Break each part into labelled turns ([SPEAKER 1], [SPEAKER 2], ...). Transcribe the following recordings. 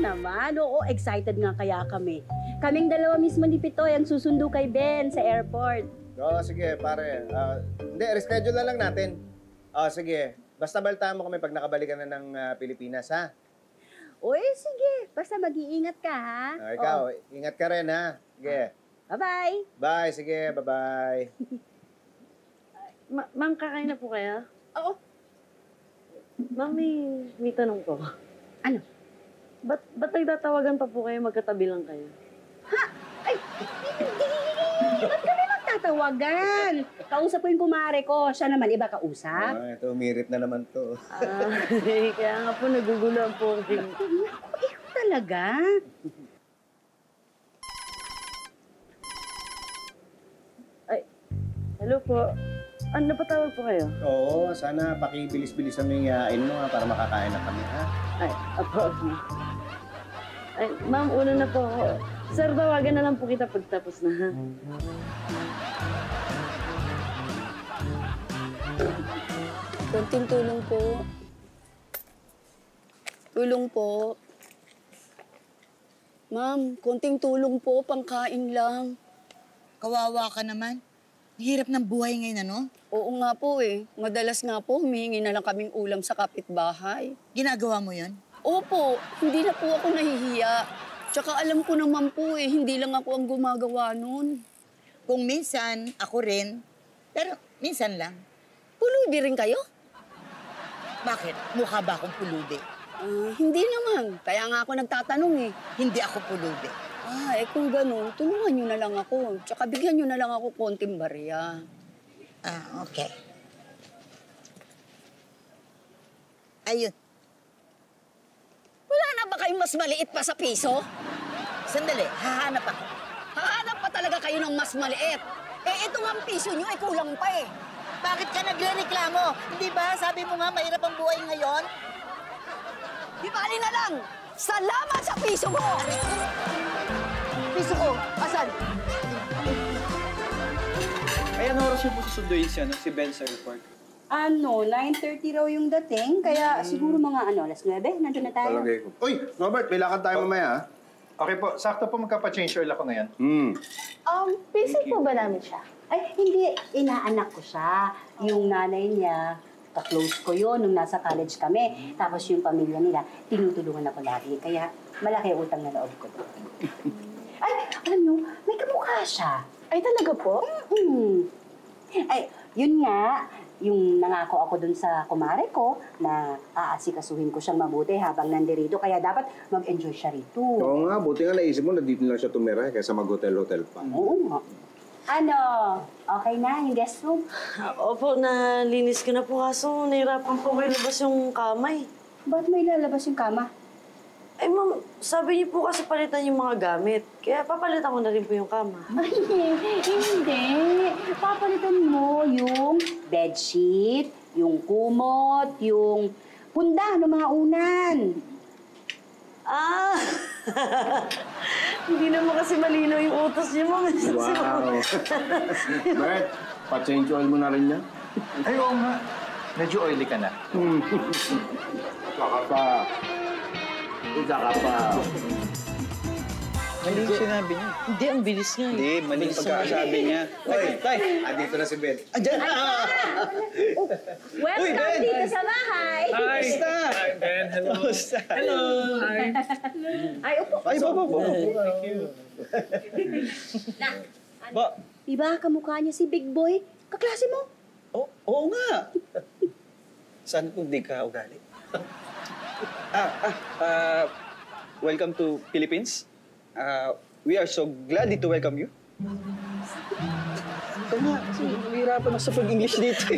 [SPEAKER 1] naman. Oo, excited nga kaya kami. Kaming dalawa mismo ni Pitoy ang susundo kay Ben sa airport.
[SPEAKER 2] Oo, sige, pare. Hindi, reschedule na lang natin. Sige. Basta baltaan mo kami pag nakabalikan na ng Pilipinas, ha?
[SPEAKER 1] Uy, sige. Basta mag-iingat ka, ha?
[SPEAKER 2] Ikaw, ingat ka rin, ha? Sige.
[SPEAKER 1] Bye-bye.
[SPEAKER 2] Bye, sige. Bye-bye.
[SPEAKER 3] Ma'am, kakain na po kaya?
[SPEAKER 1] Oo.
[SPEAKER 3] Ma'am, may tanong po.
[SPEAKER 1] Ano?
[SPEAKER 3] Ba't nagtatawagan pa po kayo, magkatabi lang kayo?
[SPEAKER 1] Ha? Ay, hindi! Ba't kami magtatawagan? Kausap ko yung kumare ko. Siya naman, iba kausap.
[SPEAKER 2] Ito, umirit na naman to.
[SPEAKER 3] Kaya nga po, naguguluhan po.
[SPEAKER 1] Ikaw talaga?
[SPEAKER 3] Ay, hello po. Ano, napatawag po kayo?
[SPEAKER 2] Oo, sana pakibilis-bilis na yung yain mo, ha, para makakain na kami, ha?
[SPEAKER 3] Ay, apo. Ay, ma'am, una na po ako. Sir, tawagan na lang po kita pagtapos na, ha?
[SPEAKER 1] Konting tulong po. Tulong po. Ma'am, konting tulong po, pangkain lang.
[SPEAKER 4] Kawawa ka naman. Hirap ng buhay ngayon, ano?
[SPEAKER 1] Oo nga po eh. Madalas nga po, humihingi na lang kaming ulam sa kapitbahay.
[SPEAKER 4] Ginagawa mo yon?
[SPEAKER 1] Opo, hindi na po ako nahihiya. Tsaka alam ko naman po eh, hindi lang ako ang gumagawa nun.
[SPEAKER 4] Kung minsan, ako rin. Pero minsan lang.
[SPEAKER 1] Pulubi rin kayo?
[SPEAKER 4] Bakit? Mukha ba akong pulubi?
[SPEAKER 1] Hindi naman. Kaya nga ako nagtatanong eh.
[SPEAKER 4] Hindi ako pulubi.
[SPEAKER 1] Kung ganun, tulungan nyo na lang ako. Tsaka bigyan nyo na lang ako konting barya.
[SPEAKER 4] Okay. Ayun.
[SPEAKER 1] Wala na ba kayong mas maliit pa sa piso?
[SPEAKER 4] Sandali, hahanap ako.
[SPEAKER 1] Hahanap pa talaga kayo ng mas maliit. Ito nga ang piso nyo, kulang pa eh.
[SPEAKER 4] Bakit ka nagre-reklamo? Hindi ba? Sabi mo nga, mahirap ang buhay ngayon.
[SPEAKER 1] Di bali na lang! Salamat sa piso ko! Piso ko, asan?
[SPEAKER 5] Ay, ano oras yung po susunduin si Ben sa airport?
[SPEAKER 1] 9:30 raw yung dating, kaya siguro mga alas 9, nandun na tayo.
[SPEAKER 2] Talagay ko. Uy, Robert, may lakad tayo mamaya, ha?
[SPEAKER 5] Okay po, sakto po magkapa-change oil ako ngayon.
[SPEAKER 1] Busy po ba namin siya? Ay, hindi. Inaanak ko siya. Yung nanay niya, ka-close ko yun nung nasa college kami. Tapos yung pamilya nila, tinutulungan ako lagi. Kaya malaki utang na loob ko doon. Ay, alam niyo, may kamukha siya. Ay, talaga po? Ay, yun nga, yung nangako ako dun sa kumare ko na aasikasuhin ko siyang mabuti habang nandirito. Kaya dapat mag-enjoy siya rito.
[SPEAKER 2] Oo nga, buti nga naisip mo na dito lang siya tumira kaysa mag-hotel-hotel pa.
[SPEAKER 1] Oo nga. Ano? Okay na yung guest room?
[SPEAKER 3] Opo, nalinis ko na po. Kaso nahirapan po kayo labas yung kamay.
[SPEAKER 1] Ba't may lalabas yung kama?
[SPEAKER 3] Ay, ma'am, sabi niyo po kasi palitan yung mga gamit. Kaya papalitan ko na rin po yung kama.
[SPEAKER 1] Ay, hindi. Papalitan mo yung bedsheet, yung kumot, yung punda ng mga unan.
[SPEAKER 3] Hindi naman kasi malinaw yung utos niyo, ma'am.
[SPEAKER 2] Wow! Bert, pa-change oil mo na rin niya?
[SPEAKER 5] Ay, oo nga. Medyo oily ka na.
[SPEAKER 2] Saka pa. Saka pa.
[SPEAKER 5] Mali yung sinabi niya.
[SPEAKER 3] Hindi, ang bilis nga.
[SPEAKER 5] Hindi, mali yung pagkakasabi niya. Tay, tay!
[SPEAKER 2] Andito na si Ben.
[SPEAKER 5] Andiyan na!
[SPEAKER 1] Welcome
[SPEAKER 5] Ben!
[SPEAKER 1] dito sa bahay.
[SPEAKER 5] Hi! Hi, Ben. Hello. Hello. Hi.
[SPEAKER 1] Ay, upo.
[SPEAKER 5] Ay, baba. Thank you. Ba?
[SPEAKER 1] Diba kamukha niya si Big Boy? Kaklase mo?
[SPEAKER 5] Oo nga. Saan kung di ka ugali? Welcome to Philippines. We are so glad to welcome you. Ito nga, kasi mahirapan ako sa pag-English dito.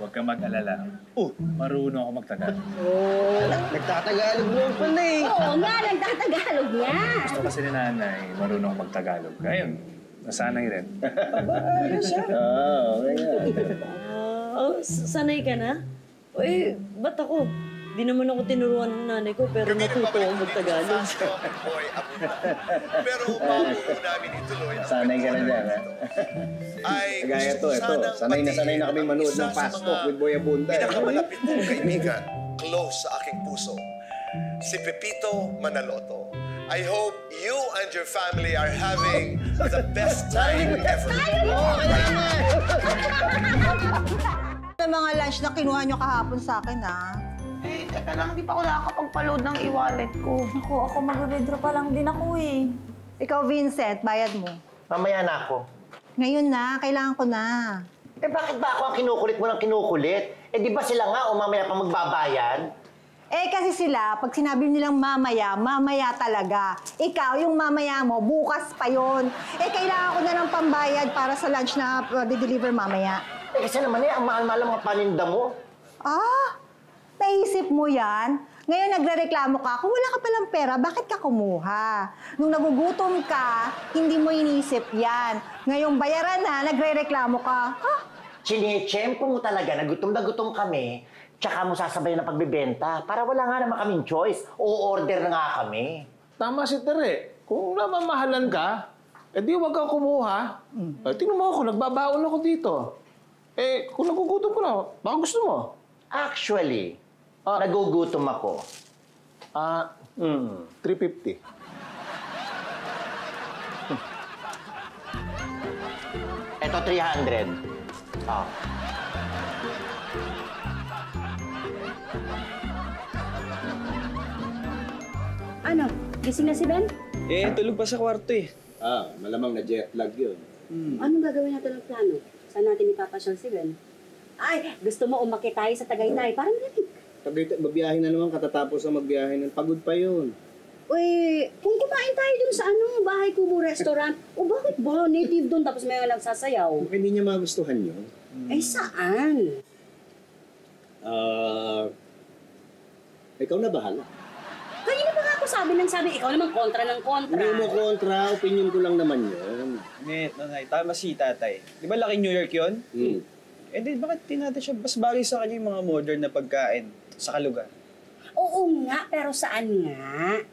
[SPEAKER 6] Huwag kang mag-alala. Marunong ako magtagalog.
[SPEAKER 5] Nagtatagalog mo pala eh.
[SPEAKER 1] Oo nga, nagtatagalog niya.
[SPEAKER 6] Gusto kasi ni nanay, marunong ako magtagalog. Ngayon, nasanay rin.
[SPEAKER 2] Okay nga.
[SPEAKER 3] Sanay ka na? Uy, ba't ako? Di naman ako tinuruan ng nanay ko, pero natuto ako magtagalog.
[SPEAKER 7] Pero bago namin ituloy ang
[SPEAKER 2] Sanay ka na dyan, ha?
[SPEAKER 7] ay
[SPEAKER 2] Kagaya
[SPEAKER 7] gusto
[SPEAKER 2] ito.
[SPEAKER 7] sanang
[SPEAKER 2] Sanay na kami
[SPEAKER 7] batiin
[SPEAKER 2] manood
[SPEAKER 7] ang
[SPEAKER 2] ng
[SPEAKER 7] isa
[SPEAKER 2] Fast
[SPEAKER 7] sa
[SPEAKER 2] Talk
[SPEAKER 7] mga
[SPEAKER 2] with Boy Abunda.
[SPEAKER 7] pinakamalapit kong kaibigan, close sa aking puso, si Pepito Manaloto. I hope you and your family are having the best time ever.
[SPEAKER 4] Sa mga lunch na kinuha nyo kahapon sa akin, ha?
[SPEAKER 8] Eh, teka lang, di pa ako nakakapag-load ng e-wallet ko.
[SPEAKER 9] Ako mag-withdraw pa lang din ako eh.
[SPEAKER 4] Ikaw, Vincent, bayad mo.
[SPEAKER 10] Mamaya na ako.
[SPEAKER 4] Ngayon na, kailangan ko na.
[SPEAKER 10] Eh bakit ba ako ang kinukulit mo ng kinukulit? Eh di ba sila nga o mamaya pa magbabayad?
[SPEAKER 4] Eh, kasi sila, pag sinabi nilang mamaya, mamaya talaga. Ikaw, yung mamaya mo, bukas pa yon. Eh, kailangan ko na ng pambayad para sa lunch na di-deliver mamaya.
[SPEAKER 10] Eh kasi naman ang mahal-mahal ang mga paninda mo.
[SPEAKER 4] Ah, naisip mo yan? Ngayon nagrereklamo ka, kung wala ka palang pera, bakit ka kumuha? Nung nagugutom ka, hindi mo inisip yan. Ngayong bayaran na, nagrereklamo ka. Ha?
[SPEAKER 10] Chinechempo mo talaga na gutom kami, tsaka mo sasabayan ng pagbibenta para wala nga naman kaming choice. O-order na nga kami.
[SPEAKER 11] Tama si Tere. Kung namamahalan ka, edi huwag kang kumuha. Tingnan mo ako, nagbabaon ako dito. Eh, kung nagugutom ko na, baka gusto mo?
[SPEAKER 10] Actually, nagugutom ako.
[SPEAKER 11] 350.
[SPEAKER 10] Ito, 300. Ah.
[SPEAKER 1] Ano? Gising na si Ben?
[SPEAKER 5] Eh, tulog pa sa kwarto eh.
[SPEAKER 2] Malamang na jet lag yun.
[SPEAKER 1] Anong gagawin natin ng plano? Saan natin ipapasyal si Ben? Ay, gusto mo umakit tayo sa Tagaytay? Parang natin.
[SPEAKER 2] Babiyahin na naman katatapos na magbiyahe ng pagod pa yun.
[SPEAKER 1] Uy, kung kumain tayo dun sa Bahay Kubo Restaurant, o bakit ba? Native dun tapos may nagsasayaw.
[SPEAKER 2] Baka hindi niya magustuhan yun.
[SPEAKER 1] Ay, saan?
[SPEAKER 2] Ikaw na bahala.
[SPEAKER 1] Kanina pa nga ako sabi, ikaw naman kontra ng kontra.
[SPEAKER 2] Hindi mo kontra, opinion ko lang naman yun.
[SPEAKER 5] Net, nanay, tama si tatay. Di ba laki New York yun? Eh di, bakit tinatay siya? Mas bagay sa kanya yung mga modern na pagkain sa kalugar.
[SPEAKER 1] Oo nga, pero saan nga?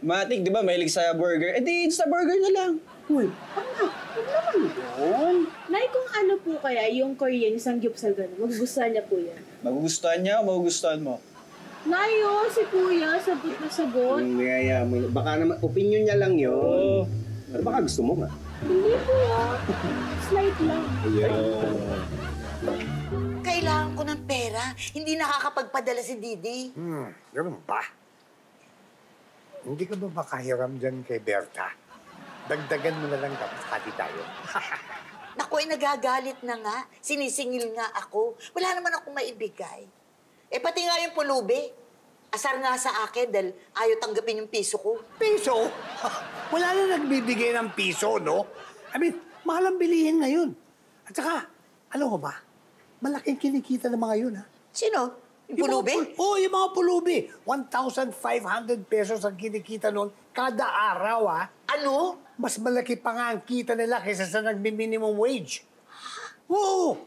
[SPEAKER 5] Matik, di ba, mahilig sa burger? Eh di, Insta burger na lang.
[SPEAKER 1] Uy, huwag naman yun.
[SPEAKER 9] Nay, kung ano po kaya yung Korean sangyupsal gano'n, magugustuhan niya po yan.
[SPEAKER 5] Magugustuhan niya o magugustuhan mo?
[SPEAKER 9] Nay, si kuya, sabot na sabot.
[SPEAKER 2] Niyaya mo. Baka naman, opinion niya lang yun. Pero baka gusto mo nga.
[SPEAKER 9] Hindi po slight lang.
[SPEAKER 2] Ayun.
[SPEAKER 4] Kailangan ko ng pera. Hindi nakakapagpadala si Didi.
[SPEAKER 12] Ganun ba? Hindi ka ba makahiram dyan kay Berta? Dagdagan mo na lang tapos hati tayo.
[SPEAKER 4] Naku, nagagalit na nga. Sinisingil nga ako. Wala naman akong maibigay. Eh, pati nga yung pulubi. Asar nga sa akin dahil ayaw tanggapin yung piso ko.
[SPEAKER 12] Piso? Wala na nagbibigay ng piso, no? I mean, mahal ang bilihin ngayon. At saka, alam mo ba, malaking kinikita ng mga yun, ha?
[SPEAKER 4] Sino? Yung pulubi?
[SPEAKER 12] Yung mga pulubi. 1,500 pesos ang kinikita noon kada araw, ha?
[SPEAKER 4] Ano?
[SPEAKER 12] Mas malaki pa nga ang kita nila kaysa sa nagmi-minimum wage. Oo!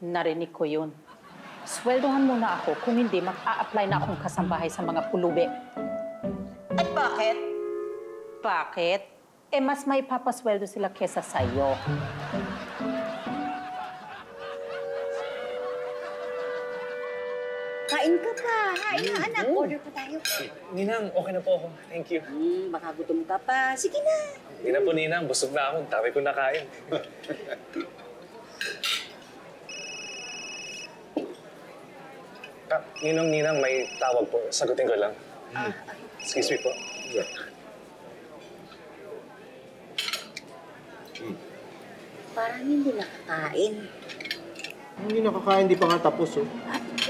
[SPEAKER 13] Narinig ko yun. Sweldohan muna ako. Kung hindi, mag-a-apply na akong kasambahay sa mga pulubi.
[SPEAKER 4] At bakit?
[SPEAKER 13] Bakit? Eh, mas may papasweldo sila kesa sa'yo.
[SPEAKER 1] Kain ka pa. Kain na, anak. Order pa tayo.
[SPEAKER 6] Ninang, okay na po ako. Thank you.
[SPEAKER 1] Baka gutom ka pa. Sige na.
[SPEAKER 6] Hindi na po, Ninang. Busog na ako. Dami ko nakain. Ninang, may tawag po. Sagutin ko lang. Excuse me po.
[SPEAKER 1] Parang hindi nakakain.
[SPEAKER 2] Hindi nakakain, di pa nga tapos, oh.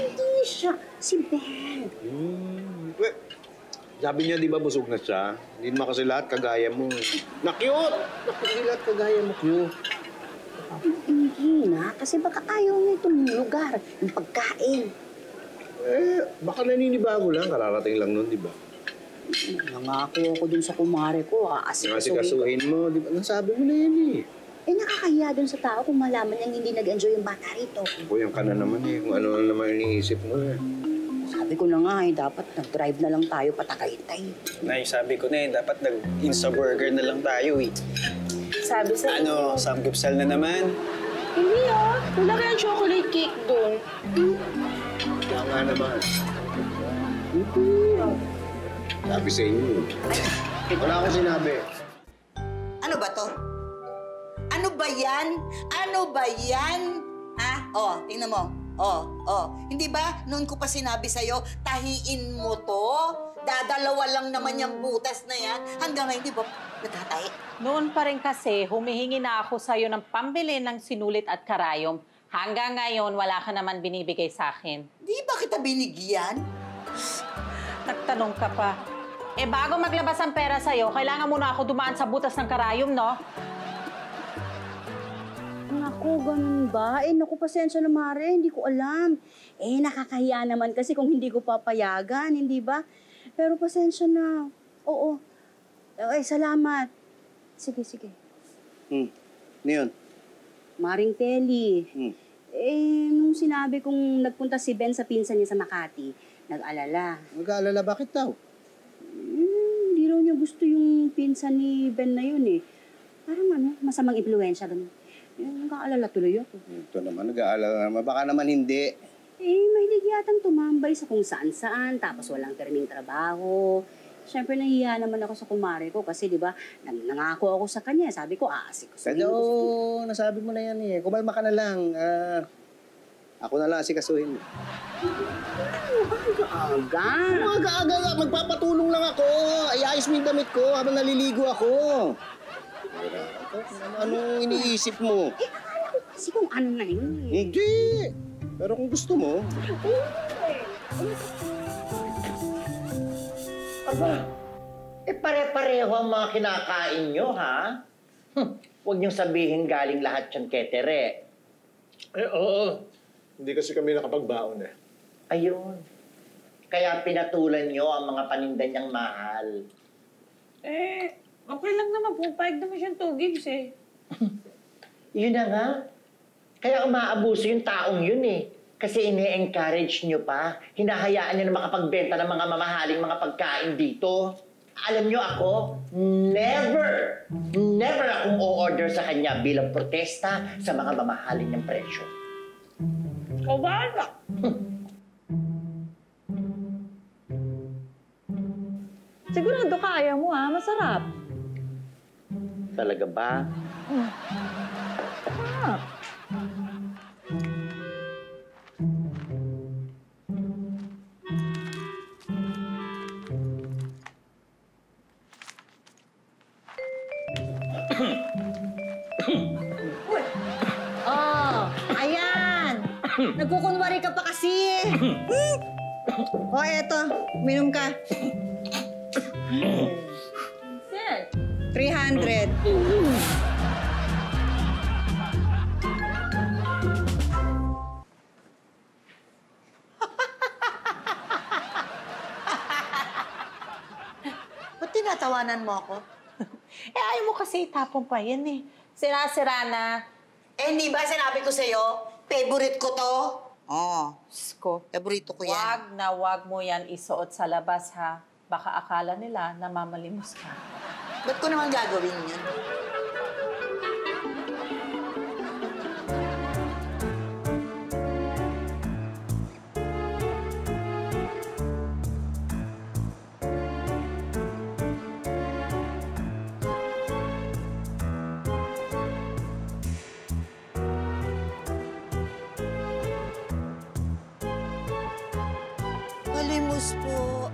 [SPEAKER 1] Hindi siya. Si Ben.
[SPEAKER 2] Sabi niya, di ba, busog na siya? Hindi naman kasi lahat kagaya mo. Na-cute! Hindi lahat kagaya mo, cute.
[SPEAKER 1] Hindi na. Kasi baka ayaw na itong lugar. Yung pagkain.
[SPEAKER 2] Eh, baka naninibago lang. Kararating lang nun, di ba?
[SPEAKER 1] Nangako ako dun sa kumare ko.
[SPEAKER 2] Asikasuhin mo, di ba? Nasabi mo na yan, eh.
[SPEAKER 1] Eh, nakakahiya dun sa tao kung malaman niyang hindi nag-enjoy yung bata rito.
[SPEAKER 2] Kuya ka na naman, eh. Kung ano naman iniisip mo, eh.
[SPEAKER 1] Sabi ko na nga, dapat nag-drive na lang tayo Tagaytay.
[SPEAKER 5] Nay, sabi ko na eh, dapat nag-Insta burger na lang tayo eh.
[SPEAKER 9] Sabi sa
[SPEAKER 5] Ano, samgupsal na naman?
[SPEAKER 9] Hindi wala kayang chocolate cake doon.
[SPEAKER 2] Kaya nga naman. Sabi sa inyo. Wala akong sinabi.
[SPEAKER 14] Ano ba to? Ano ba yan? Ano ba yan? Ha? Oh, tingnan mo. Oh. Hindi ba, noon ko pa sinabi sa'yo, tahiin mo to? Dadalawa lang naman yung butas na yan. Hanggang ngayon, di ba, natatahi?
[SPEAKER 13] Noon pa rin kasi, humihingi na ako sa'yo ng pambili ng sinulit at karayom. Hanggang ngayon, wala ka naman binibigay sa akin.
[SPEAKER 14] Di ba kita binigyan?
[SPEAKER 13] Nagtanong ka pa. Eh, bago maglabas ang pera sa'yo, kailangan muna ako dumaan sa butas ng karayom, no?
[SPEAKER 1] Naku, ganun ba? Naku, pasensya na, Mare. Hindi ko alam. Nakakahiya naman kasi kung hindi ko papayagan, hindi ba? Pero pasensya na. Oo. Salamat. Sige.
[SPEAKER 2] Ano yun?
[SPEAKER 1] Maring Telly. Nung sinabi kong nagpunta si Ben sa pinsan niya sa Makati, nag-alala.
[SPEAKER 2] Nag-aalala? Bakit daw?
[SPEAKER 1] Hindi raw niya gusto yung pinsan ni Ben na yun eh. Parang masamang impluensya ganun. Nag-aalala tuloy ako.
[SPEAKER 2] Ito naman, nag-aalala naman. Baka naman hindi.
[SPEAKER 1] Mahilig yatang tumambay sa kung saan-saan, tapos walang terming trabaho. Siyempre, nahihiya naman ako sa kumare ko kasi, di ba, nangako ako sa kanya. Sabi ko, aasik ko sa
[SPEAKER 2] Pero, nasabi mo na yan eh. Kumalma ka na lang. Ako na lang asikasuhin mo. Aga-aga. Magpapatulong lang ako. Iayos mo yung damit ko habang naliligo ako. Anong iniisip mo?
[SPEAKER 1] Akala ko kasi kung ano na yun eh.
[SPEAKER 2] Hindi. Pero kung gusto mo.
[SPEAKER 10] Aba, pare-pareho ang mga kinakain nyo, ha? Huwag niyong sabihin galing lahat yung ketere.
[SPEAKER 11] Oo. Hindi kasi kami nakapagbaon eh.
[SPEAKER 10] Ayun. Kaya pinatulan nyo ang mga paninda niyang mahal.
[SPEAKER 3] Okay lang naman. Pupayag naman siyang 2 gigs eh.
[SPEAKER 10] Yun na nga. Kaya umaabuso yung taong yun eh. Kasi ini-encourage nyo pa. Hinahayaan nyo na makapagbenta ng mga mamahaling mga pagkain dito. Alam nyo ako, never akong o-order sa kanya bilang protesta sa mga mamahaling niyang presyo.
[SPEAKER 3] Ikaw ba? Sigurado kaya mo ha, masarap.
[SPEAKER 10] Talaga ba?
[SPEAKER 4] Ayan! Nagkukunwari ka pa kasi. Eto. Minom ka. 300.
[SPEAKER 14] Ba't tinatawanan mo ako?
[SPEAKER 13] Ayaw mo kasi itapon pa yan eh. Sira-sira na.
[SPEAKER 14] Hindi ba sinabi ko sa'yo, favorite ko to?
[SPEAKER 13] Sko.
[SPEAKER 14] Paborito ko yan.
[SPEAKER 13] Wag mo yan isuot sa labas ha. Baka akala nila na mamalimos ka.
[SPEAKER 14] Ba't ko naman gagawin yun? Malimos po.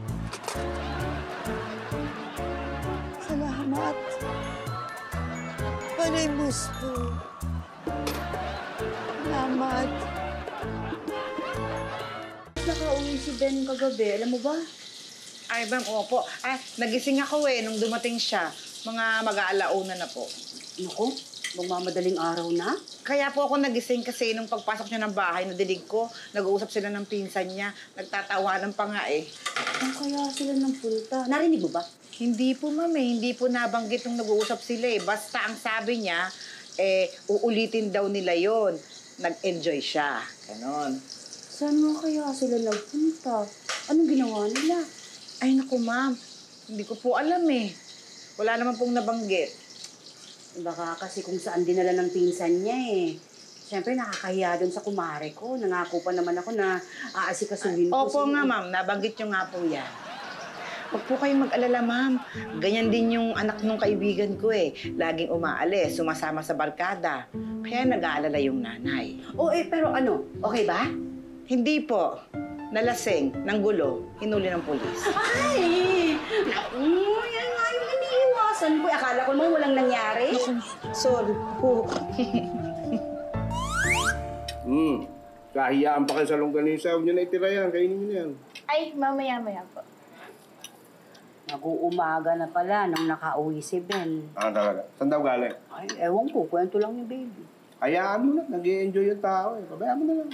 [SPEAKER 14] Salamat. Malimos po. Salamat.
[SPEAKER 1] Nakauwi si Ben kagabi, alam mo ba?
[SPEAKER 8] Ay, ma'am, opo. Nagising ako nung dumating siya. Mga mag-aalauna na po.
[SPEAKER 1] Naku, magmamadaling araw na.
[SPEAKER 8] Kaya po ako nagising kasi nung pagpasok niya ng bahay, nadinig ko, nag-uusap sila ng pinsan niya. Nagtatawanan pa nga eh.
[SPEAKER 1] Saan kaya sila ng punta? Narinig mo ba?
[SPEAKER 8] Hindi po, ma'am Hindi po nabanggit nung nag-uusap sila eh. Basta ang sabi niya, uulitin daw nila yon. Nag-enjoy siya. Ganon.
[SPEAKER 1] Saan nga kaya sila nagpunta? Anong ginawa nila?
[SPEAKER 8] Ay, naku, ma'am. Hindi ko po alam eh. Wala naman pong nabanggit.
[SPEAKER 1] Baka kasi kung saan dinala ng pinsan niya eh. Siyempre, nakakahiya doon sa kumare ko. Nangako pa naman ako na aasikasuhin ko.
[SPEAKER 8] Opo nga, ma'am. Nabanggit nyo nga po yan. Huwag po kayong mag-alala, ma'am. Ganyan din yung anak nung kaibigan ko eh. Laging umaalis, sumasama sa barkada. Kaya nag-aalala yung nanay.
[SPEAKER 1] Pero ano, okay ba?
[SPEAKER 8] Hindi po. Nalasing, nanggulo, hinuli ng pulis.
[SPEAKER 1] Ay! Naku, yan nga yung iniiwasan ko. Akala ko naman walang nangyari.
[SPEAKER 8] Sorry po.
[SPEAKER 11] Kahiyaan pa kayo sa longganisa. Huwag nyo na itira yan. Kainin nyo na yan.
[SPEAKER 9] Ay, mamaya-maya po.
[SPEAKER 1] Nag-uumaga na pala nung nakauwi si Ben.
[SPEAKER 11] Talaga. Saan daw galing?
[SPEAKER 1] Ay, ewan ko. Kwento lang ni baby.
[SPEAKER 11] Hayaan mo na. Nag-i-enjoy yung tao eh. Pabayaan mo na lang.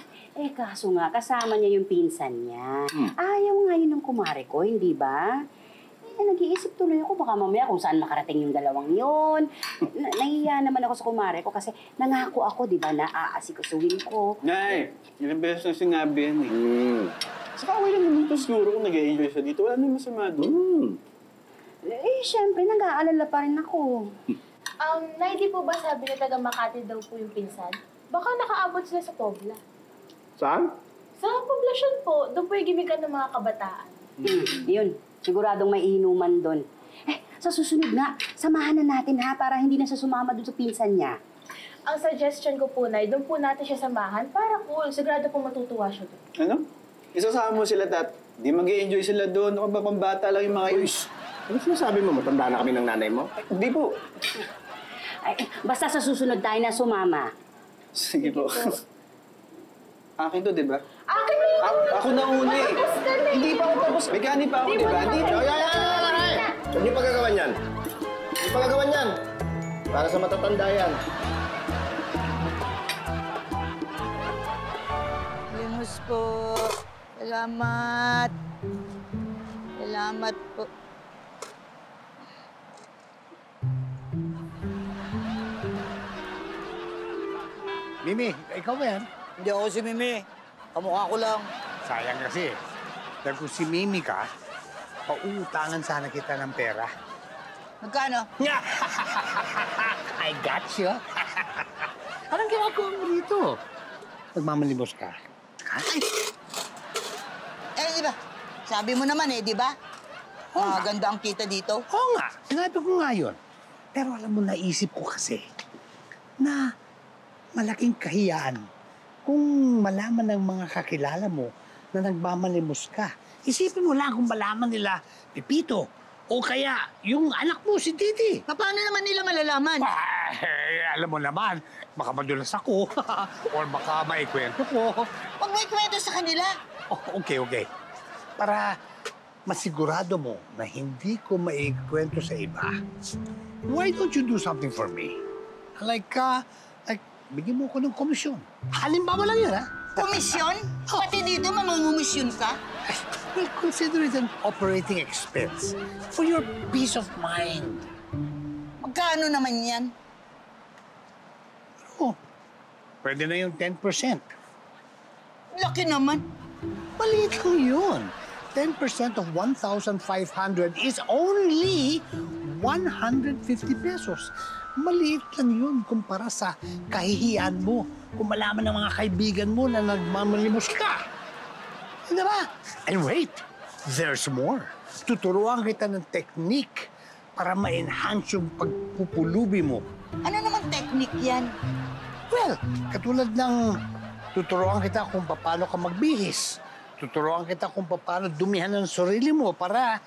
[SPEAKER 1] Kaso nga, kasama niya yung pinsan niya. Ayaw nga yun ng kumare ko, hindi ba? Nag-iisip tuloy ako, baka mamaya kung saan makarating yung dalawang yun. Nahiya naman ako sa kumare ko kasi nangako ako, di ba, na aasikasuhin ko.
[SPEAKER 5] Nay, ilang beses na sinabi yan eh. Saka okay lang naman ito siguro kung nag-i-enjoy siya dito. Wala naman masama doon.
[SPEAKER 1] Siyempre, nag-aalala pa rin ako.
[SPEAKER 9] Nay, di po ba sabi na taga Makati daw po yung pinsan? Baka nakaabot sila sa Pobla.
[SPEAKER 11] Saan?
[SPEAKER 9] Sa poblasyon po, doon po yung gimikan ng mga kabataan.
[SPEAKER 1] Yun, siguradong may inuman doon. Sa susunod na, samahan na natin ha, para hindi na siya sumama doon sa pinsan niya.
[SPEAKER 9] Ang suggestion ko po, Nay, doon po natin siya samahan para cool. Sigurado po matutuwa siya doon.
[SPEAKER 5] Ano? Isasama mo sila, Tat. Di mag-i-enjoy sila doon. Ako ba, pambata lang yung mga yun.
[SPEAKER 11] Ano sinasabi mo? Matanda na kami ng nanay mo?
[SPEAKER 5] Hindi po.
[SPEAKER 1] Basta sa susunod tayo na sumama.
[SPEAKER 5] Sige po. Akin to, di ba?
[SPEAKER 9] Akin na yung
[SPEAKER 5] Ako na una eh. Hindi pa ako tapos. May gani pa ako, di ba? Hindi pa.
[SPEAKER 11] Huwag niyo pagkagawan yan. Huwag niyo pagkagawan yan. Para sa matatanda yan.
[SPEAKER 14] Limos po. Salamat. Salamat po.
[SPEAKER 12] Mimi, ikaw ba yan?
[SPEAKER 14] Hindi ako si Mimi. Kamukha ko lang.
[SPEAKER 12] Sayang kasi. Dahil kung si Mimi ka, pauutangan sana kita ng pera.
[SPEAKER 14] Magkano?
[SPEAKER 12] I got you. Anong ginagawa mo dito? Nagmamalimos ka.
[SPEAKER 14] Di ba? Sabi mo naman di ba? Ganda ang kita dito.
[SPEAKER 12] Oo nga, sinabi ko nga yun. Pero alam mo, naisip ko kasi na malaking kahiyaan kung malaman ng mga kakilala mo na nagmamalimos ka. Isipin mo lang kung malaman nila, Pepito, o kaya yung anak mo, si Titi.
[SPEAKER 14] Paano naman nila malalaman?
[SPEAKER 12] Alam mo naman, baka madulas ako or baka maikwento ko.
[SPEAKER 14] Huwag mo ikwento sa kanila.
[SPEAKER 12] Okay. Para masigurado mo na hindi ko maikwento sa iba, why don't you do something for me? Like, bigyan mo ko ng komisyon. Halimbawa lang yun, ha?
[SPEAKER 14] Komisyon? Pati dito mangungumisyon ka?
[SPEAKER 12] Well, consider it an operating expense for your peace of mind.
[SPEAKER 14] Magkano naman yan?
[SPEAKER 12] Pwede na yung 10%.
[SPEAKER 14] Laki naman.
[SPEAKER 12] Maliit lang yun. 10% of 1,500 is only 150 pesos. Maliit lang yun kumpara sa kahihiyan mo kung malaman ng mga kaibigan mo na nagmamalimos ka. Hindi ba? And wait, there's more. Tuturuan kita ng technique para ma-enhance yung pagpupulubi mo.
[SPEAKER 14] Ano naman technique yan?
[SPEAKER 12] Well, katulad ng tuturuan kita kung paano ka magbihis. Tuturuan kita kung paano dumihan ng sarili mo para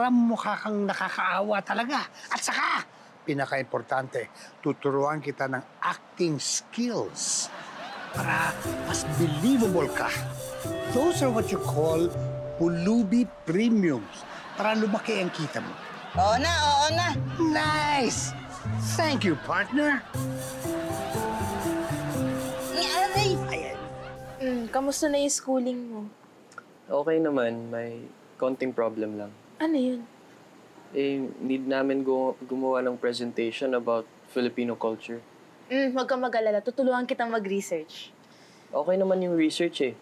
[SPEAKER 12] mukha kang nakakaawa talaga. At saka, pinaka-importante, tuturuan kita ng acting skills para mas believable ka. Those are what you call pulubi premiums para lumaki ang kita mo.
[SPEAKER 14] Oo na.
[SPEAKER 12] Nice! Thank you, partner.
[SPEAKER 9] Kamusta na yung schooling mo?
[SPEAKER 15] Okay naman. May konting problem lang.
[SPEAKER 9] Ano yun?
[SPEAKER 15] Need namin gumawa ng presentation about Filipino culture.
[SPEAKER 9] Huwag kang mag-alala. Tutulungan kitang mag-research.
[SPEAKER 15] Okay naman yung research eh.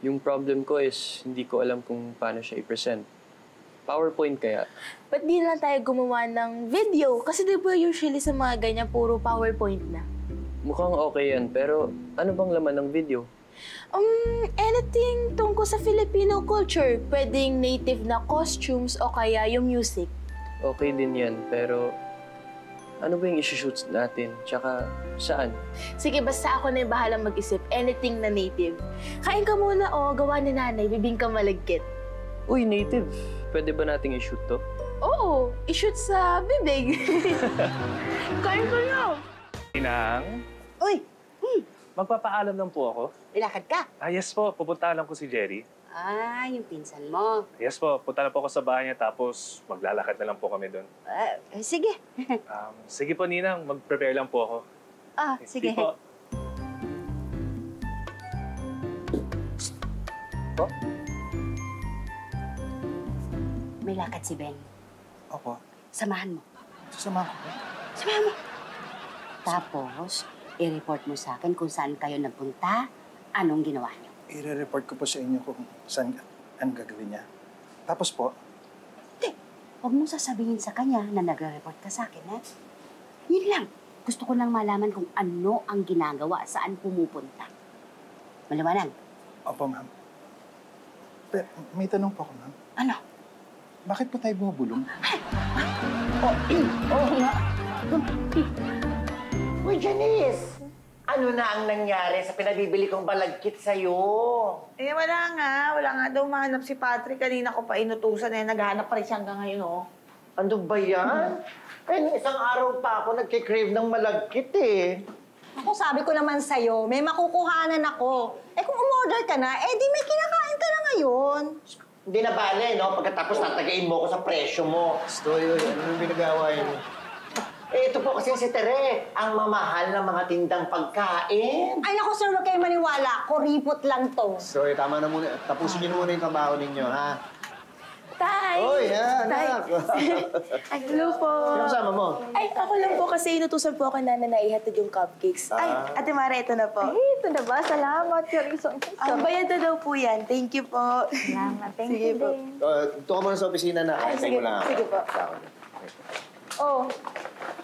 [SPEAKER 15] Yung problem ko is hindi ko alam kung paano siya i-present. PowerPoint kaya?
[SPEAKER 9] Ba't di lang tayo gumawa ng video? Kasi di ba usually sa mga ganyan, puro PowerPoint na?
[SPEAKER 15] Mukhang okay yan, pero ano bang laman ng video?
[SPEAKER 16] Anything tungkol sa Filipino culture. Pwedeng native na costumes o kaya yung music.
[SPEAKER 15] Okay din yan, pero ano ba yung isi-shoot natin? Tsaka saan?
[SPEAKER 16] Sige, basta ako na yung bahalang mag-isip. Anything na native. Kain ka muna o gawa ni nanay, bibingka malagkit.
[SPEAKER 15] Uy, native. Pwede ba nating i-shoot to?
[SPEAKER 16] Oo, i-shoot sa bibig. Kain ka na.
[SPEAKER 6] Inang,
[SPEAKER 1] Uy!
[SPEAKER 6] magpapaalam lang po ako.
[SPEAKER 1] Ilakad ka.
[SPEAKER 6] Yes po, pupuntahan lang ko si Jerry.
[SPEAKER 1] Yung pinsan mo.
[SPEAKER 6] Yes po, punta na po ako sa bahay niya tapos maglalakad na lang po kami doon.
[SPEAKER 1] Sige.
[SPEAKER 6] Sige po, Ninang, mag-prepare lang po ako.
[SPEAKER 1] Sige.
[SPEAKER 6] Po.
[SPEAKER 2] Po?
[SPEAKER 1] May lakad si Ben.
[SPEAKER 2] Opo.
[SPEAKER 1] Samahan mo.
[SPEAKER 2] Sasamahan ko po.
[SPEAKER 1] Samahan mo. Tapos, i-report mo sa akin kung saan kayo nagpunta, anong ginawa niyo.
[SPEAKER 17] I-report ko po sa inyo kung saan ang gagawin niya. Tapos po,
[SPEAKER 1] Huwag mong sasabihin sa kanya na nagre-report ka sa akin, ha? Yun lang. Gusto ko lang malaman kung ano ang ginagawa, saan pumupunta. Maliwanag?
[SPEAKER 17] opo ma'am. Pero may tanong po ako, ma'am.
[SPEAKER 1] Ano?
[SPEAKER 17] Bakit po tayo bumubulong?
[SPEAKER 10] Oo nga. Uy, Janice! Ano na ang nangyari sa pinabibili kong balagkit sa'yo?
[SPEAKER 8] Wala nga. Wala nga daw mahanap si Patrick. Kanina ko pa inutusan naghahanap pa rin siya hanggang ngayon, oh.
[SPEAKER 10] Ano ba yan? Nung isang araw pa ako nagkikrave ng malagkit eh.
[SPEAKER 4] Ako, sabi ko naman sa'yo, may makukuhanan ako. Kung umorder ka na, di may kinakain ka na ngayon.
[SPEAKER 10] Hindi na bale, no? Pagkatapos tatagain mo ako sa presyo mo.
[SPEAKER 2] Stoyo, ano yung binagawa niyo?
[SPEAKER 10] Ito po kasi si Tere, ang mamahal ng mga tindang pagkain.
[SPEAKER 4] Ay, naku, sir, huwag kayong maniwala. Kuripot lang to.
[SPEAKER 2] Stoyo, tama na muna. Tapusin niyo muna yung trabaho ninyo, ha?
[SPEAKER 16] Tay!
[SPEAKER 2] Oy, anak!
[SPEAKER 16] Ay, hello po.
[SPEAKER 2] Sino kasama mo?
[SPEAKER 16] Ay, ako lang po kasi inutusan po ako na naihatid yung cupcakes. Ay, Ate Mara, ito na po.
[SPEAKER 4] Ay, ito na ba? Salamat, Chorizo.
[SPEAKER 16] Ang bayad na daw po yan. Thank you po.
[SPEAKER 4] Salamat. Thank
[SPEAKER 16] Sige
[SPEAKER 4] you
[SPEAKER 16] po.
[SPEAKER 4] din.
[SPEAKER 2] Ito ka muna sa opisina na.
[SPEAKER 16] Ay,
[SPEAKER 2] Ayusin
[SPEAKER 16] sige,
[SPEAKER 2] mo lang ako.
[SPEAKER 16] sige po.
[SPEAKER 4] Oh,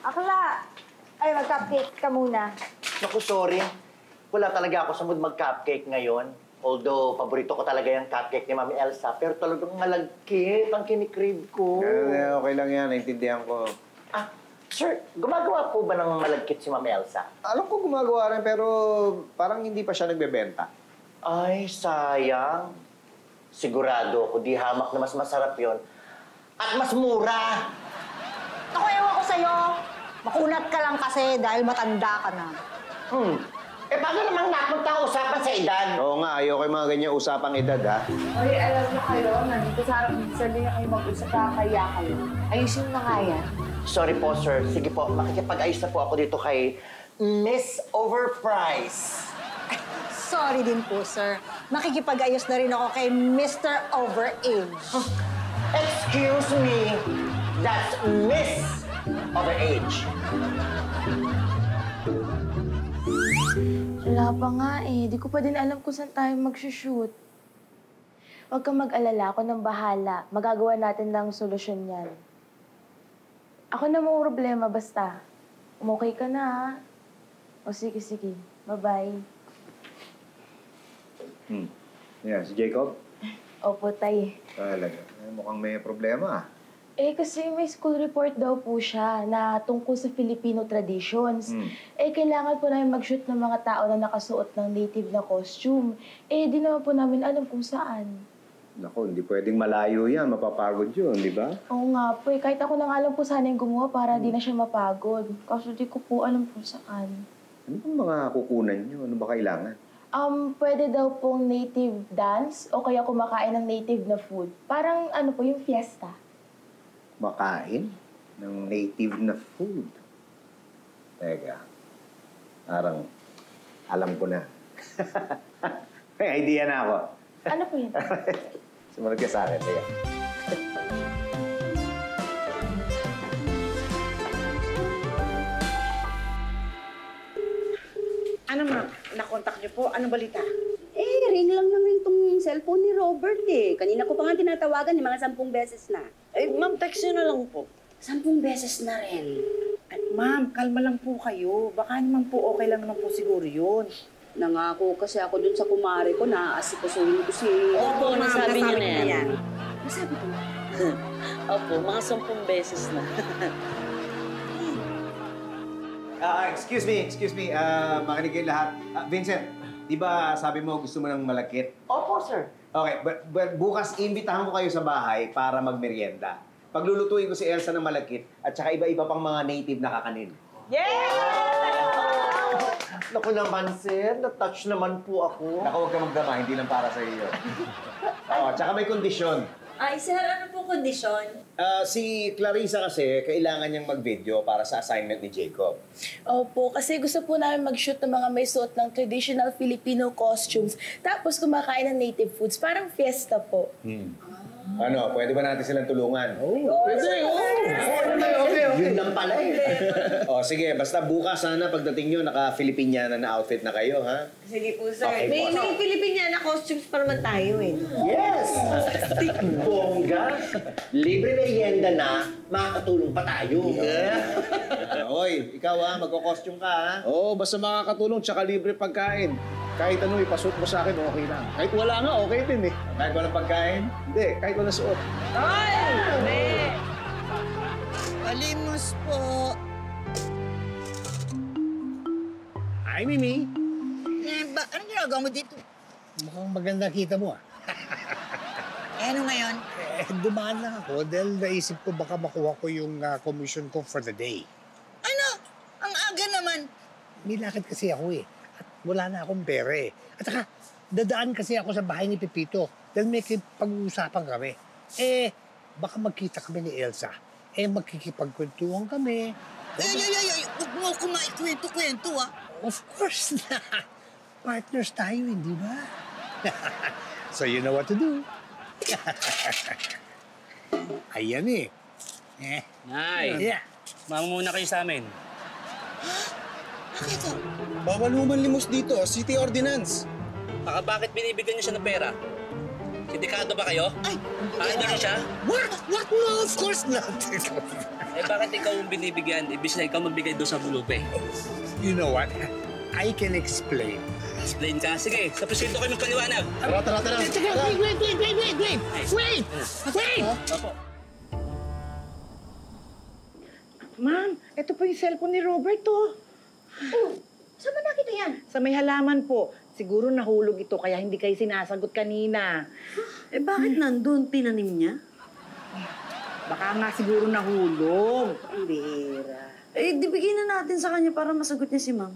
[SPEAKER 4] akla. Ay, mag-cupcake ka muna.
[SPEAKER 10] Naku, sorry. Wala talaga ako sa mood mag-cupcake ngayon. Although, paborito ko talaga yung cupcake ni Mami Elsa. Pero talagang malagkit ang kinikrave ko.
[SPEAKER 2] Okay lang yan, naintindihan ko.
[SPEAKER 10] Sir, gumagawa po ba ng malagkit si Mami Elsa?
[SPEAKER 2] Alam ko gumagawa rin, pero parang hindi pa siya nagbebenta.
[SPEAKER 10] Ay, sayang. Sigurado ako, di hamak na mas masarap yon at mas mura.
[SPEAKER 4] Ako, ewan ko sa'yo. Makunat ka lang kasi dahil matanda ka na.
[SPEAKER 10] Paano namang napunta ang usapan sa edad?
[SPEAKER 2] Oo nga, ayoko yung mga ganyan usapang edad, ha?
[SPEAKER 9] Oy, alam niyo kayo, nandito sa harap minsan din kayo mag-usap kaya kayo. Ayusin mo nga yan.
[SPEAKER 10] Sorry po, sir. Sige po, makikipag-ayos na po ako dito kay Miss Overprice.
[SPEAKER 4] Sorry din po, sir. Makikipag-ayos na rin ako kay Mr. Overage.
[SPEAKER 10] Excuse me, that's Miss Overage.
[SPEAKER 16] Wala pa nga eh. Di ko pa din alam kung saan tayo mag-shoot. Huwag kang mag-alala. Ako nang bahala. Magagawa natin lang solusyon yan. Ako na mo problema basta. Okay ka na, ha? O sige, sige. Bye-bye.
[SPEAKER 2] Yan, si Jacob?
[SPEAKER 16] Opo, tay.
[SPEAKER 2] Talaga. Mukhang may problema,
[SPEAKER 16] Kasi may school report daw po siya na tungkol sa Filipino traditions. Kailangan po namin mag-shoot ng mga tao na nakasuot ng native na costume. Di naman po namin alam kung saan.
[SPEAKER 2] Naku, hindi pwedeng malayo yan. Mapapagod yun, di ba?
[SPEAKER 16] Oo nga po. Kahit ako na nga lang po sana yung gumawa para di na siya mapagod. Kaso di ko po alam kung saan.
[SPEAKER 2] Ano bang mga kukunan nyo? Ano ba kailangan?
[SPEAKER 16] Pwede daw pong native dance o kaya kumakain ng native na food. Parang ano po, yung fiesta.
[SPEAKER 2] Makain ng native na food. Teka, parang alam ko na. May idea na ako.
[SPEAKER 16] Ano po yun?
[SPEAKER 2] Sumunod ka sa akin. Teka.
[SPEAKER 8] Ano ma'am? Nakontak niyo po? Anong balita?
[SPEAKER 1] Ring lang naman itong cellphone ni Robert eh. Kanina ko pa nga tinatawagan mga 10 beses na.
[SPEAKER 3] Ma'am, text nyo na lang po.
[SPEAKER 1] 10 beses na rin.
[SPEAKER 8] Ma'am, kalma lang po kayo. Baka naman po okay lang naman po siguro yun.
[SPEAKER 1] Nangako kasi ako dun sa kumare ko na asikasuhin ko si...
[SPEAKER 3] Opo, nasabi niyo na yan.
[SPEAKER 1] Nasabi ko.
[SPEAKER 3] Opo, mga 10 beses na.
[SPEAKER 2] Excuse me. Makinig kayo lahat. Vincent, di ba sabi mo gusto mo ng malakit?
[SPEAKER 8] Opo, sir.
[SPEAKER 2] Okay, but bukas imbitahan ko kayo sa bahay para magmerienda. Paglulutuin ko si Elsa ng malakit at saka iba-iba pang mga native na kakanin.
[SPEAKER 10] Naku naman, sir. Na-touch naman po ako.
[SPEAKER 2] Naku, huwag ka magdama. Hindi lang para sa iyo. Tsaka may kondisyon.
[SPEAKER 3] Ay, sir, ano po kondisyon?
[SPEAKER 2] Si Clarissa kasi, kailangan niyang mag-video para sa assignment ni Jacob.
[SPEAKER 16] Opo, kasi gusto po namin mag-shoot ng mga may suot ng traditional Filipino costumes. Tapos kumakain ng native foods. Parang fiesta po.
[SPEAKER 2] Ano, pwede ba natin silang tulungan?
[SPEAKER 10] Pwede, okay. Yun lang pala eh.
[SPEAKER 2] Sige, basta bukas sana pagdating nyo, naka-Filipiniana na outfit na kayo, ha?
[SPEAKER 3] Sige po, sir.
[SPEAKER 2] Okay,
[SPEAKER 3] may
[SPEAKER 2] po.
[SPEAKER 3] Filipiniana costumes pa naman tayo eh.
[SPEAKER 10] Yes! Bongga! Libre merienda na, makakatulong pa tayo.
[SPEAKER 2] Oy, ikaw magko-costume ka, ha?
[SPEAKER 11] Oo, basta makakatulong tsaka libre pagkain. Kahit ano, ipasuot mo sa akin, okay lang. Kahit wala nga, okay din eh.
[SPEAKER 2] Kahit walang pagkain?
[SPEAKER 11] Hindi, kahit walang suot.
[SPEAKER 14] Palimos po.
[SPEAKER 12] Hi, Mimi.
[SPEAKER 14] Anong ginagawa mo dito?
[SPEAKER 12] Mukhang maganda kita mo, ah.
[SPEAKER 14] Ano ngayon?
[SPEAKER 12] Dumaan lang ako dahil naisip ko baka makuha ko yung commission ko for the day.
[SPEAKER 14] Ano? Ang aga naman.
[SPEAKER 12] Nilakad kasi ako eh. At wala na akong pera eh. At saka, dadaan kasi ako sa bahay ni Pepito dahil may pag-uusapan kami. Baka magkita kami ni Elsa. Magkikipagkwentuhan kami.
[SPEAKER 14] Huwag mo ako maikwento-kwento, ah.
[SPEAKER 12] Of course na. Partners tayo, hindi ba? So you know what to do. Ayan eh.
[SPEAKER 18] Nay,
[SPEAKER 12] Yeah.
[SPEAKER 18] mama muna kayo sa amin.
[SPEAKER 14] Bakit?
[SPEAKER 5] Bawal limos dito, city ordinance.
[SPEAKER 18] Bakit binibigyan niyo siya ng pera? Sindikato ba kayo?
[SPEAKER 14] Ay,
[SPEAKER 18] Idol niyo siya?
[SPEAKER 12] What? No, of course not.
[SPEAKER 18] Bakit ikaw yung binibigyan? Ibig na ikaw magbigay doon sa bulupe.
[SPEAKER 12] You know what? I can explain.
[SPEAKER 18] Explain ka? Sige, sa presinto kayo magpaliwanag.
[SPEAKER 2] Tara.
[SPEAKER 12] Wait!
[SPEAKER 8] Ma'am, ito po yung cellphone ni Robert, oh.
[SPEAKER 3] Saan ba nakita yan?
[SPEAKER 8] Sa may halaman po. Siguro nahulog ito kaya hindi kayo sinasagot kanina.
[SPEAKER 3] Bakit nandun? Tinanim niya?
[SPEAKER 8] Baka nga siguro nahulog. Ang bira.
[SPEAKER 3] Di bigyan na natin sa kanya para masagot niya si ma'am.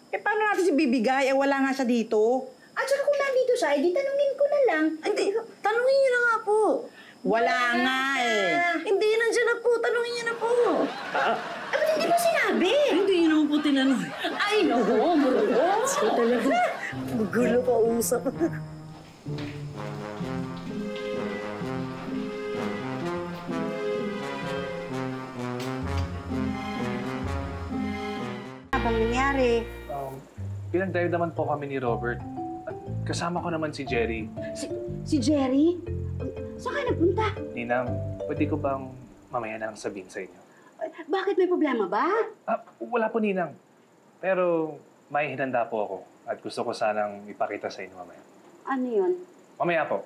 [SPEAKER 8] Paano natin si bibigay? Wala nga siya dito.
[SPEAKER 1] At saka kung nandito siya, di tanungin ko na lang.
[SPEAKER 3] Hindi, tanungin niyo na nga po.
[SPEAKER 8] Wala nga eh.
[SPEAKER 3] Hindi, nandiyan na po. Tanungin niyo na po.
[SPEAKER 1] Ba't hindi mo sinabi?
[SPEAKER 3] Hindi niyo naman po tinanong.
[SPEAKER 1] Ay, naku, bro.
[SPEAKER 3] So talaga, magulo pa usap.
[SPEAKER 1] Abang nangyari.
[SPEAKER 6] Pinag-drive naman po kami ni Robert. At kasama ko naman si Jerry.
[SPEAKER 1] Si Jerry? Saan ka nagpunta?
[SPEAKER 6] Ninang, pwede ko bang mamaya na lang sabihin sa inyo?
[SPEAKER 1] Bakit may problema ba?
[SPEAKER 6] Wala po, Ninang. Pero may hinanda po ako at gusto ko sanang ipakita sa inyo mamaya.
[SPEAKER 1] Ano yun?
[SPEAKER 6] Mamaya po,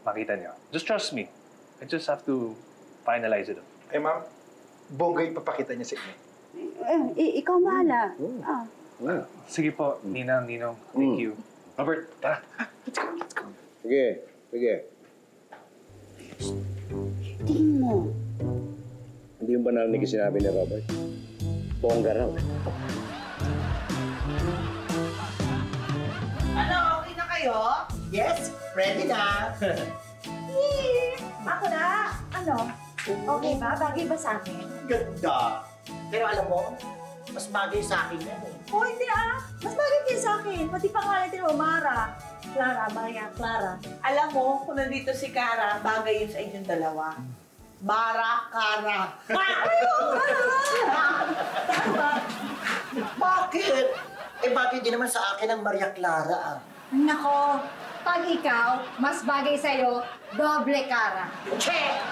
[SPEAKER 6] makita niyo. Just trust me. I just have to finalize it.
[SPEAKER 17] Ma'am, bongga ipapakita niya sa inyo.
[SPEAKER 1] Ikaw bahala.
[SPEAKER 6] Sige po, Ninang, Ninong. Thank you. Robert, tara.
[SPEAKER 2] Let's go. Sige.
[SPEAKER 1] Tingin mo.
[SPEAKER 2] Hindi yung ba narinig yung sinabi ni Robert? Bongga raw.
[SPEAKER 8] Ano, okay na kayo?
[SPEAKER 10] Yes, ready na.
[SPEAKER 4] Ako na. Ano? Okay ba? Bagay ba sa akin?
[SPEAKER 10] Ganda. Pero alam mo, mas bagay sa akin yan eh.
[SPEAKER 4] Oh, hindi ah. Mas bagay din sa akin. Pati pangalan din mo, Mara. Clara, Maria, Clara.
[SPEAKER 8] Alam mo, kung nandito si Cara, bagay yun sa inyong dalawa. Bara, Cara.
[SPEAKER 10] Bakit? Bagay din naman sa akin ang Maria Clara ah.
[SPEAKER 4] Nako, pag ikaw, mas bagay sa'yo, doble Cara.
[SPEAKER 10] Check!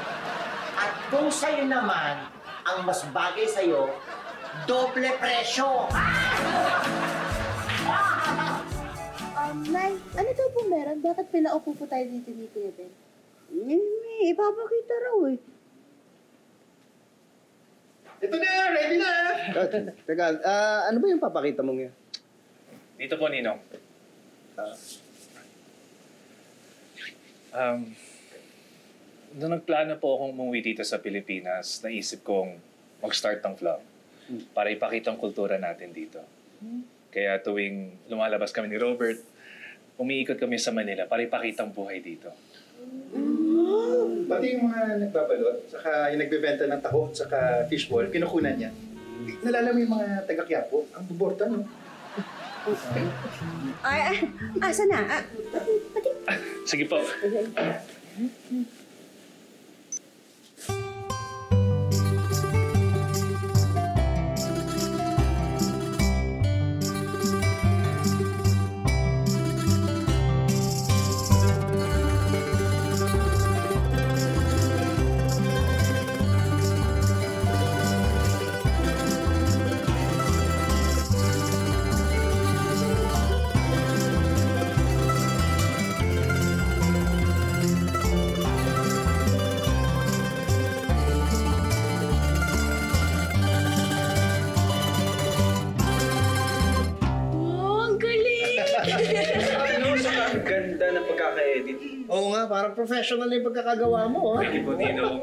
[SPEAKER 10] At kung sa'yo naman, ang mas bagay sa'yo, doble presyo.
[SPEAKER 9] Nay, ano daw po meron? Bakit pinaupo po tayo dito ni Kuya Ben?
[SPEAKER 1] Ipapakita raw eh.
[SPEAKER 2] Ito na, ready na! Teka, ano ba yung papakita mong yan?
[SPEAKER 6] Dito po, Ninong. Nung nagplano po akong umuwi dito sa Pilipinas, naisip kong mag-start ng vlog para ipakita ang kultura natin dito. Kaya tuwing lumalabas kami ni Robert, umiikot kami sa Manila para ipakita ang buhay dito.
[SPEAKER 17] Pati yung mga nagbabalot, saka yung nagbebenta ng taho, saka fishball, kinukunan niya. Nalala mo yung mga taga-Quiapo? Ang buborta, no?
[SPEAKER 1] Asa na?
[SPEAKER 6] Sige po.
[SPEAKER 5] Ganda ng pagkaka-edit.
[SPEAKER 2] Oo nga, parang professional yung pagkakagawa mo.
[SPEAKER 6] Thank you po, Ninong.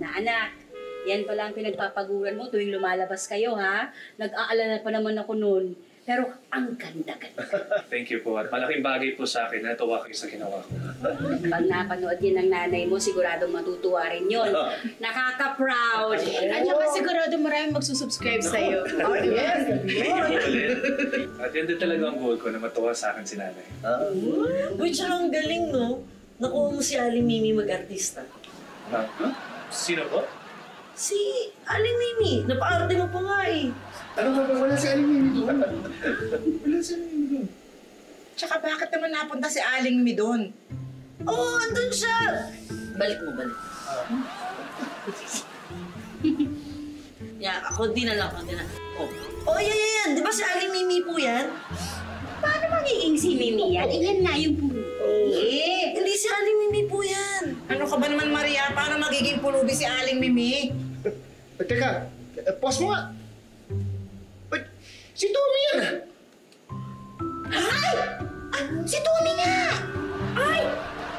[SPEAKER 1] Anak, yan pala ang pinagpapaguran mo tuwing lumalabas kayo, ha? Nag-aalala pa naman ako noon. Pero ang ganda-ganda.
[SPEAKER 6] Thank you po. At malaking bagay po sa akin na tuwa kayo sa ginawa ko.
[SPEAKER 1] Pag napanood yan ng nanay mo, siguradong matutuwa rin yun. Nakaka-proud.
[SPEAKER 9] At saka sigurado maraming magsusubscribe sa'yo.
[SPEAKER 1] Oh, yes.
[SPEAKER 6] At yan din talaga ang goal ko na matuwa sa akin si nanay.
[SPEAKER 3] Uy, tsaka ang galing, no? Nakuha mo si Aling Mimi mag-artista.
[SPEAKER 6] Sino po?
[SPEAKER 3] Si Aling Mimi. Napaarte mo pa nga eh.
[SPEAKER 17] Ano ba ba? Wala si Aling Mimi doon. Wala si Aling Mimi doon.
[SPEAKER 8] Tsaka bakit naman napunta si Aling Mimi doon?
[SPEAKER 3] Oo, andun siya. Balik mo, balik. Ako din na lang. Oh, yan. Di ba si Aling Mimi po yan?
[SPEAKER 1] Paano magiging si Mimi yan? Iyan nga yung pulubi.
[SPEAKER 3] Hindi si Aling Mimi po yan.
[SPEAKER 8] Ano ka ba naman, Maria? Paano magiging pulubi si Aling Mimi?
[SPEAKER 17] Teka, pause mo nga. Si Tommy yan!
[SPEAKER 8] Ay! Si Tommy nga! Ay!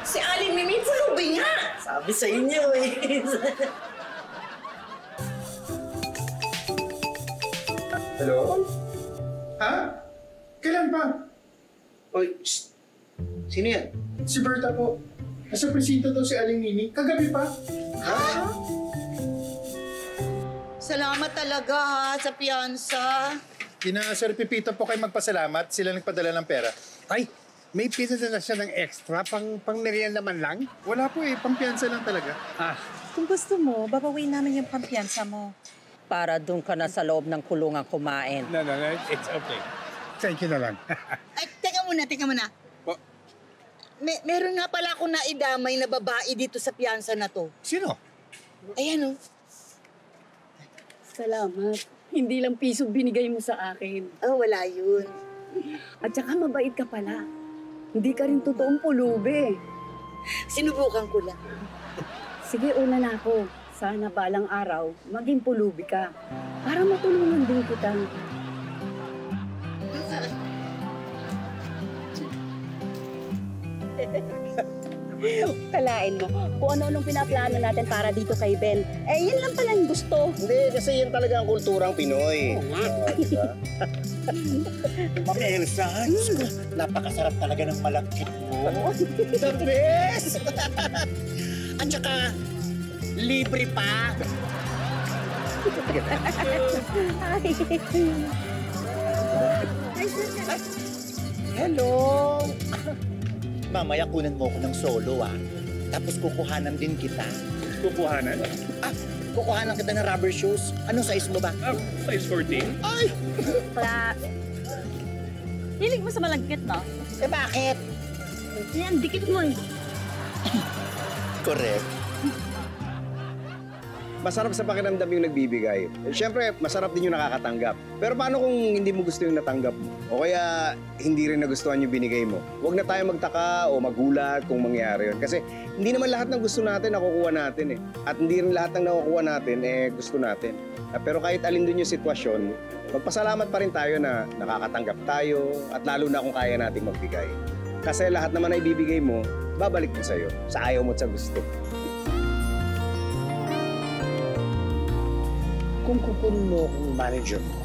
[SPEAKER 8] Si Aling Mimi, pulubi nga!
[SPEAKER 3] Sabi sa inyo eh.
[SPEAKER 17] Hello? Ha? Kailan pa?
[SPEAKER 2] Oy, sino yan?
[SPEAKER 17] Si Berta po. Nasa presinto daw si Aling Mimi. Kagabi pa.
[SPEAKER 14] Ha? Salamat talaga ha sa piyansa.
[SPEAKER 12] Kina Sir Pipito po kayo magpasalamat. Sila nagpadala ng pera. Ay, may pinadala siya ng extra pang merienda man lang?
[SPEAKER 17] Wala po eh, pampiyansa lang talaga.
[SPEAKER 13] Kung gusto mo, babawin namin yung pampiyansa mo. Para doon ka na sa loob ng kulungan kumain.
[SPEAKER 12] No, it's okay. Thank you na lang.
[SPEAKER 14] Ay, teka muna. Meron nga pala akong naidamay na babae dito sa piyansa na to.
[SPEAKER 12] Sino?
[SPEAKER 14] Ayan oh.
[SPEAKER 19] Salamat. Hindi lang piso binigay mo sa akin.
[SPEAKER 14] Oh, wala yun.
[SPEAKER 19] At saka mabait ka pala. Hindi ka rin totoong pulubi.
[SPEAKER 14] Sinubukan ko lang.
[SPEAKER 19] Sige, una na ako. Sana balang araw, maging pulubi ka. Para matulungan din kita. Kalain mo, kung ano-anong pinaplano natin para dito kay Ben. Eh, yun lang pala yung gusto.
[SPEAKER 2] Hindi, kasi yan talaga ang kulturang Pinoy. Diba?
[SPEAKER 12] Ma'am Elsa, napakasarap talaga ng malagkit mo.
[SPEAKER 10] The best! At saka, libre pa. Hello! Mamaya kunan mo ko ng solo, Tapos kukuhanan din kita.
[SPEAKER 6] Kukuhanan?
[SPEAKER 10] Kukuhanan kita ng rubber shoes. Anong size mo ba?
[SPEAKER 6] Size 14.
[SPEAKER 10] Ay!
[SPEAKER 19] Hilig mo sa malagkit, no?
[SPEAKER 10] Eh, bakit?
[SPEAKER 19] Yan, dikit mo eh.
[SPEAKER 10] Correct.
[SPEAKER 2] masarap sa pakiramdam yung nagbibigay. Siyempre, masarap din yung nakakatanggap. Pero paano kung hindi mo gusto yung natanggap mo? O kaya hindi rin nagustuhan yung binigay mo? Huwag na tayo magtaka o magulat kung mangyari yun. Kasi hindi naman lahat ng gusto natin nakukuha natin eh. At hindi rin lahat ng nakukuha natin gusto natin. Pero kahit alin dun yung sitwasyon, magpasalamat pa rin tayo na nakakatanggap tayo at lalo na kung kaya nating magbigay. Kasi lahat naman na ibibigay mo, babalik mo sa'yo, sa ayaw mo at sa gusto.
[SPEAKER 12] Kung kukunin mo akong manager mo,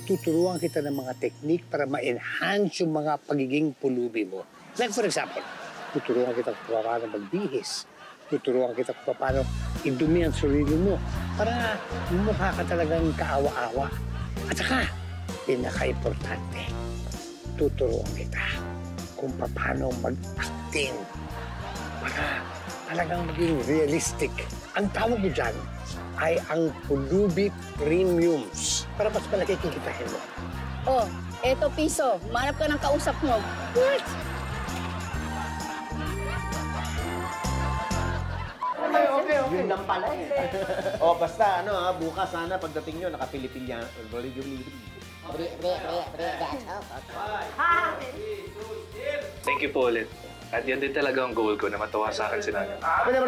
[SPEAKER 12] tuturuan kita ng mga technique para ma-enhance yung mga pagiging pulubi mo. Like for example, tuturuan kita kung paano magbihis. Tuturuan kita kung paano idumi ang sarili mo para mukha ka talagang kaawa-awa. At saka, pinaka-importante, tuturuan kita kung paano mag-acting para talagang maging realistic. Ang tawag mo dyan ay ang pulubi premiums para mas malaki kikitahin mo.
[SPEAKER 19] Oh, eto piso. Manap ka ng kausap mo. What?
[SPEAKER 10] Okay. Yun lang pala eh.
[SPEAKER 2] Basta bukas sana pagdating nyo, naka-Pilipinyan.
[SPEAKER 6] Thank you po ulit. At yan din talaga ang goal ko na matuwa sa akin si Nanay.
[SPEAKER 2] Pwede.